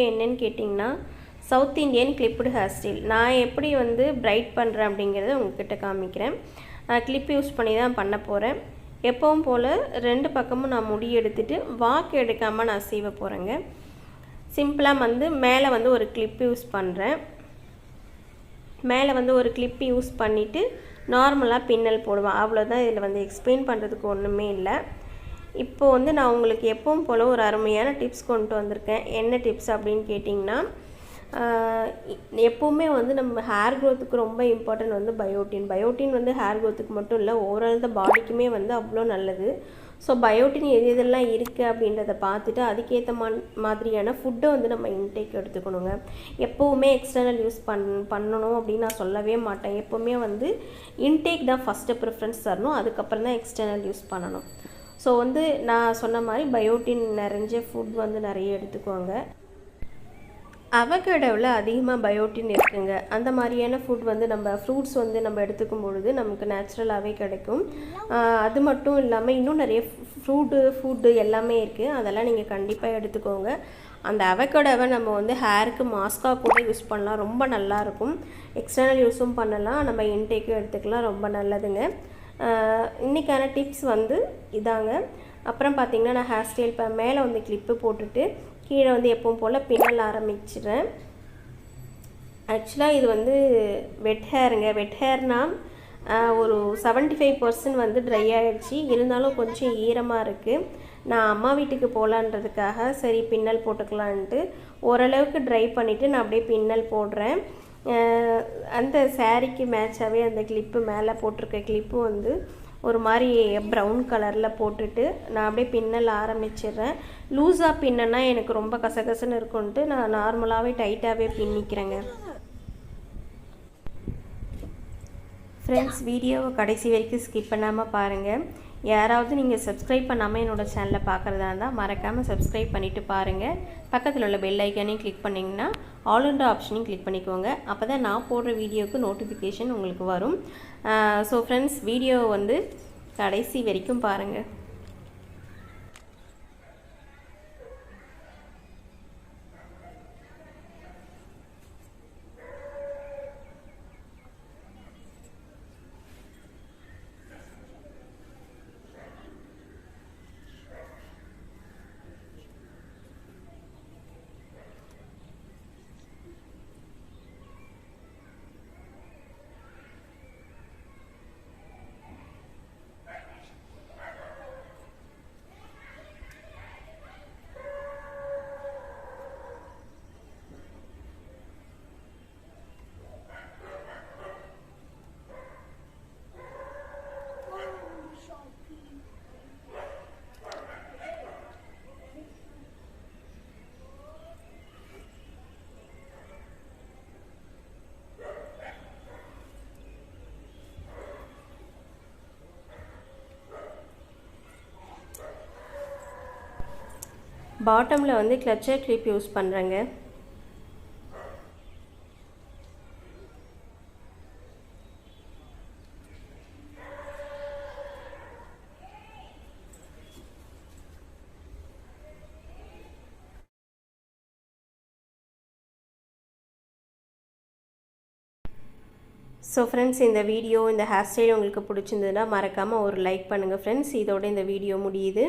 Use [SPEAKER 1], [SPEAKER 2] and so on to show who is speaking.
[SPEAKER 1] என்னன்னு கேட்டிங்கன்னா, south Indian clipped hair style. நான் எப்படி வந்து பிரைட் பண்ணுறேன் அப்படிங்கிறத உங்ககிட்ட காமிக்கிறேன். கிளிப் யூஸ் பண்ணி தான் பண்ண போகிறேன். எப்பவும் போல் 2 பக்கமும் நான் முடி எடுத்துகிட்டு வாக்கு எடுக்காமல் நான் சீவ போகிறேங்க. சிம்பிளாக வந்து மேலே வந்து ஒரு கிளிப் யூஸ் பண்ணுறேன். மேலே வந்து ஒரு கிளிப் யூஸ் பண்ணிவிட்டு நார்மலாக பின்னல் போடுவேன். அவ்வளோதான். இதில் வந்து எக்ஸ்பிளைன் பண்ணுறதுக்கு ஒன்றுமே இல்லை. இப்போது வந்து நான் உங்களுக்கு எப்பவும் போல் ஒரு அருமையான டிப்ஸ் கொண்டு வந்திருக்கேன். என்ன டிப்ஸ் அப்படின்னு கேட்டிங்கன்னா, எப்போவுமே வந்து நம்ம ஹேர் க்ரோத்துக்கு ரொம்ப இம்பார்ட்டன்ட் வந்து பயோட்டின் வந்து ஹேர் க்ரோத்துக்கு மட்டும் இல்லை, ஓவரால் தான் பாடிக்குமே வந்து அவ்வளோ நல்லது. ஸோ பயோட்டின் எதெல்லாம் இருக்குது அப்படின்றத பார்த்துட்டு அதுக்கேற்ற மாதிரியான ஃபுட்டை வந்து நம்ம இன்டேக் எடுத்துக்கணுங்க. எப்போவுமே எக்ஸ்டர்னல் யூஸ் பண்ணணும் அப்படின்னு நான் சொல்லவே மாட்டேன். எப்போவுமே வந்து இன்டேக் தான் ஃபஸ்ட்டு ப்ரிஃபரன்ஸ் தரணும், அதுக்கப்புறம் தான் எக்ஸ்டர்னல் யூஸ் பண்ணணும். ஸோ வந்து நான் சொன்ன மாதிரி பயோட்டின் நிறைஞ்ச ஃபுட் வந்து நிறைய எடுத்துக்கோங்க. அவகேடோவில் அதிகமாக பயோட்டின் இருக்குங்க. அந்த மாதிரியான ஃபுட் வந்து நம்ம ஃப்ரூட்ஸ் வந்து நம்ம எடுத்துக்கும் பொழுது நமக்கு நேச்சுரலாகவே கிடைக்கும். அது மட்டும் இல்லாமல் இன்னும் நிறைய ஃபுட்டு எல்லாமே இருக்குது. அதெல்லாம் நீங்கள் கண்டிப்பாக எடுத்துக்கோங்க. அந்த அவகேடோவை நம்ம வந்து ஹேருக்கு மாஸ்காக கூட யூஸ் பண்ணலாம், ரொம்ப நல்லாயிருக்கும். எக்ஸ்டர்னல் யூஸும் பண்ணலாம், நம்ம இன்டேக்கும் எடுத்துக்கலாம், ரொம்ப நல்லதுங்க. இன்றைக்கான டிப்ஸ் வந்து இதாங்க. அப்புறம் பார்த்திங்கன்னா, நான் ஹேர் ஸ்டைல் மேலே வந்து கிளிப்பு போட்டுட்டு கீழே வந்து எப்பவும் போல் பின்னல் ஆரம்பிச்சிடுறேன். ஆக்சுவலாக இது வந்து வெட் ஹேருங்க. வெட் ஹேர்னால் ஒரு 75% வந்து ட்ரை ஆகிடுச்சு, இருந்தாலும் கொஞ்சம் ஈரமாக இருக்குது. நான் அம்மா வீட்டுக்கு போகலான்றதுக்காக சரி பின்னல் போட்டுக்கலான்ட்டு ஓரளவுக்கு ட்ரை பண்ணிவிட்டு நான் அப்படியே பின்னல் போடுறேன். அந்த சாரீக்கு மேட்சாகவே அந்த கிளிப்பு மேலே போட்டிருக்க கிளிப்பு வந்து ஒரு மாதிரி ப்ரௌன் கலரில் போட்டுட்டு நான் அப்படியே பின்னல் ஆரம்பிச்சிடுறேன். லூஸாக பின்னன்னா எனக்கு ரொம்ப கசகசன்னு இருக்குன்ட்டு நான் நார்மலாகவே டைட்டாகவே பின்னிக்கிறேங்க. ஃப்ரெண்ட்ஸ், வீடியோவை கடைசி வரைக்கும் ஸ்கிப் பண்ணாமல் பாருங்கள். யாராவது நீங்கள் சப்ஸ்கிரைப் பண்ணாமல் என்னோடய சேனலை பார்க்குறதா இருந்தால் மறக்காமல் சப்ஸ்கிரைப் பண்ணிவிட்டு பாருங்கள். பக்கத்தில் உள்ள பெல் ஐக்கானையும் கிளிக் பண்ணிங்கன்னா ஆல்ன்ற ஆப்ஷனையும் கிளிக் பண்ணிக்கோங்க. அப்போ தான் நான் போடுற வீடியோவுக்கு நோட்டிஃபிகேஷன் உங்களுக்கு வரும். ஸோ ஃப்ரெண்ட்ஸ், வீடியோவை வந்து கடைசி வரைக்கும் பாருங்கள். பாட்டமில் வந்து கிளச்சர் கிளிப் யூஸ் பண்ணுறேங்க. ஸோ ஃப்ரெண்ட்ஸ், இந்த வீடியோ, இந்த ஹேர் ஸ்டைல் உங்களுக்கு பிடிச்சிருந்ததுன்னா மறக்காமல் ஒரு லைக் பண்ணுங்கள் ஃப்ரெண்ட்ஸ். இதோட இந்த வீடியோ முடியுது.